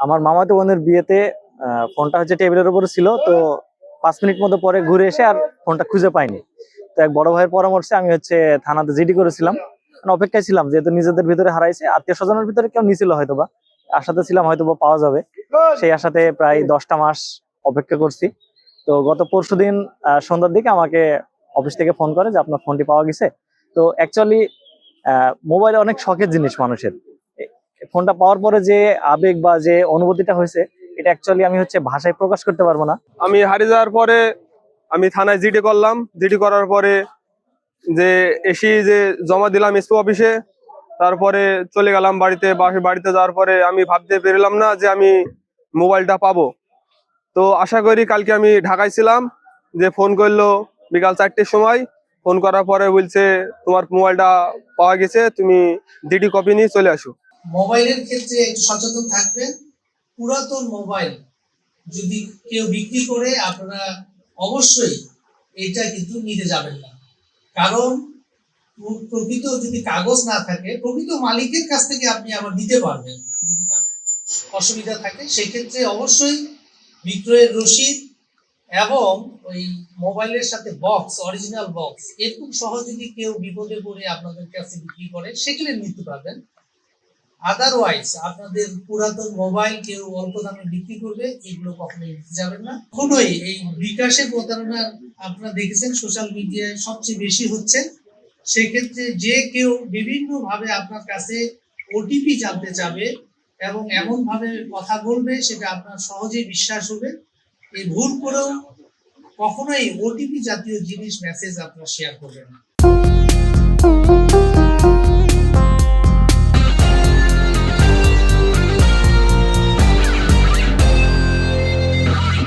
আমার মামাতো বোনের বিয়েতে ফোনটা হচ্ছে টেবিলের উপরে ছিল, তো 5 মিনিট মতো পরে ঘুরে এসে আর ফোনটা খুঁজে পাইনি। তো এক বড় ভাইয়ের পরামর্শে আমি হচ্ছে থানাতে জিডি করেছিলাম। অপেক্ষায় ছিলাম, যেহেতু নিজেদের ভিতরে হারাইছে, আত্মীয় স্বজনের ভিতরে কেউ নিছিল হয়তোবা, আশাতে ছিলাম হয়তোবা পাওয়া যাবে। সেই আশাতে প্রায় 10টা মাস অপেক্ষা করছি। তো গত পরশুদিন সন্ধ্যার দিকে আমাকে অফিস থেকে ফোন করে যে আপনার ফোনটি পাওয়া গেছে। তো অ্যাকচুয়ালি মোবাইল অনেক শখের জিনিস মানুষের। ফোনটা পাওয়ার পরে যে আবেগ বা যে অনুভূতিটা হয়েছে, এটা অ্যাকচুয়ালি আমি হচ্ছে ভাষায় প্রকাশ করতে পারবো না। আমি হারিয়ে যাওয়ার পরে আমি থানায় জিডি করলাম। জিডি করার পরে যে এসি যে জমা দিলাম এসপি অফিসে, তারপরে চলে গেলাম বাড়িতে। বাড়িতে যাওয়ার পরে আমি ভাবতে পেরেলাম না যে আমি মোবাইলটা পাবো। তো আশা করি কালকে আমি ঢাকায় ছিলাম, যে ফোন করলো বিকাল 4টের সময়। ফোন করার পরে বলছে তোমার মোবাইলটা পাওয়া গেছে, তুমি ডিডি কপি নিয়ে চলে আসো। মোবাইলের ক্ষেত্রে একটু সচেতন থাকবেন। পুরাতন মোবাইল যদি কেউ বিক্রি করে, আপনারা অবশ্যই এটা কিন্তু নিতে যাবেন না। কারণ প্রকৃত যদি কাগজ না থাকে, প্রকৃত মালিকের কাছ থেকে আপনি আবার নিতে পারবেন। যদি অসুবিধা থাকে সেক্ষেত্রে অবশ্যই বিক্রয়ের রসিদ এবং ওই মোবাইলের সাথে বক্স, অরিজিনাল বক্স, এরকম সহ যদি কেউ বিপদে পড়ে আপনাদের কাছে বিক্রি করে, সেগুলো নিতে পারবেন। আদারওয়াইজ আপনাদের পুরাতন মোবাইল কেউ অল্প দামে বিক্রি করবে, এগুলো কখনোই নিতে যাবেন না। কখনোই এই বিকাশে প্রতারণা আপনারা দেখেছেন সোশ্যাল মিডিয়ায় সবচেয়ে বেশি হচ্ছে। সেক্ষেত্রে যে কেউ বিভিন্ন ভাবে আপনার কাছে ওটিপি জানতে চাবে এবং এমন ভাবে কথা বলবে, সেটা আপনার সহজেই বিশ্বাস হবে। এই ভুল করেও কখনোই ওটিপি জাতীয় জিনিস, মেসেজ আপনারা শেয়ার করবেন না।